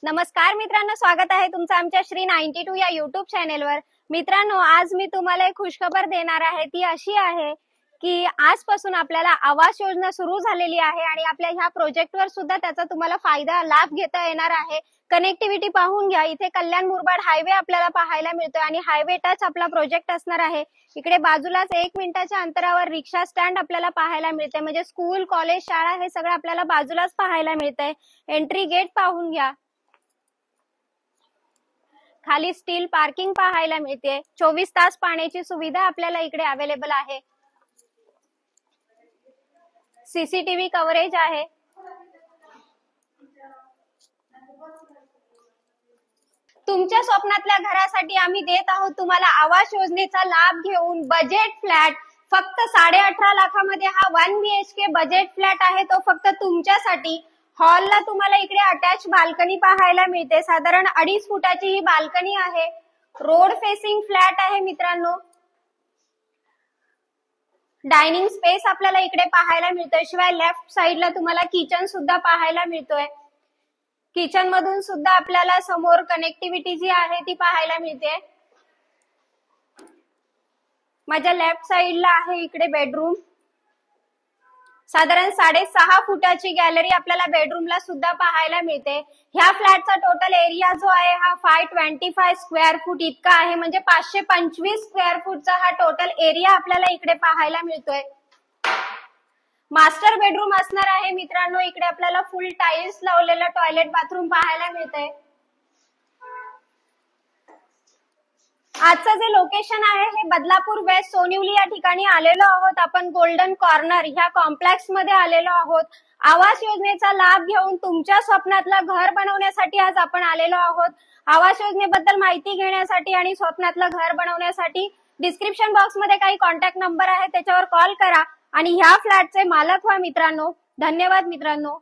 नमस्कार मित्रांनो, स्वागत आहे तुमचं आमच्या श्री 92 या युट्यूब चॅनेलवर। मित्रांनो, आज मी तुम्हाला एक खुशखबर देणार आहे। ती अशी आहे की आजपासून आपल्याला आवास योजना सुरू झालेली आहे आणि आपल्या ह्या प्रोजेक्टवर सुद्धा त्याचा तुम्हाला लाभ घेता येणार आहे। कनेक्टिव्हिटी पाहून घ्या, इथे कल्याण मुरबाड हायवे आपल्याला पाहायला मिळतोय आणि हायवे टच आपला प्रोजेक्ट असणार आहे। इकडे बाजूलाच 1 मिनिटाच्या अंतरावर रिक्षा स्टँड आपल्याला पाहायला मिळते, म्हणजे स्कूल, कॉलेज, शाळा हे सगळं आपल्याला बाजूलाच पाहायला मिळतंय। एंट्री गेट पाहून घ्या, खाली स्टील पार्किंग पाहायला मिळते। 24 तास पाण्याची सुविधा आपल्याला इकडे अवेलेबल आहे। सीसीटीव्ही कव्हरेज आहे। तुमच्या स्वप्नातल्या घरासाठी आम्ही देत आहोत तुम्हाला आवास योजनेचा लाभ घेऊन बजेट फ्लॅट। फक्त 18.5 लाखामध्ये हा 1 BHK बजेट फ्लॅट आहे, तो फक्त तुमच्यासाठी। हॉलला तुम्हाला इकडे अटॅच बाल्कनी पाहायला मिळते, साधारण 2.5 फुटाची ही बाल्कनी आहे। रोड फेसिंग फ्लॅट आहे मित्रांनो। डायनिंग स्पेस आपल्याला इकडे पाहायला मिळतोय, शिवाय लेफ्ट साइडला तुम्हाला किचन सुद्धा पाहायला मिळतोय। किचन मधून सुद्धा आपल्याला समोर कनेक्टिव्हिटी जी आहे ती पाहायला मिळते। माझ्या लेफ्ट साइडला आहे इकडे बेडरूम, साधारण 6.5 फुटाची गॅलरी आपल्याला बेडरूमला सुद्धा पाहायला मिळते। ह्या फ्लॅटचा टोटल एरिया जो आहे हा 525 स्क्वेअर फूट इतका आहे, म्हणजे 525 स्क्वेअर फूटचा हा टोटल एरिया आपल्याला इकडे पाहायला मिळतोय। मास्टर बेडरूम असणार आहे मित्रांनो। इकडे आपल्याला फुल टाइल्स लावलेलं टॉयलेट बाथरूम पाहायला मिळतंय। आजचं जे लोकेशन आहे हे बदलापूर वेस्ट सोनिवली या ठिकाणी आलेलो आहोत आपण। गोल्डन कॉर्नर ह्या कॉम्प्लेक्स मध्ये आलेलो आहोत। आवास योजनेचा लाभ घेऊन तुमच्या स्वप्नातलं घर बनवण्यासाठी आज आपण आलेलो आहोत। आवास योजनेबद्दल माहिती घेण्यासाठी आणि स्वप्नातलं घर बनवण्यासाठी डिस्क्रिप्शन बॉक्स मध्ये काही कॉन्टॅक्ट नंबर आहे, त्याच्यावर कॉल करा आणि ह्या फ्लॅटचे मालक व्हा मित्रांनो। धन्यवाद मित्रांनो।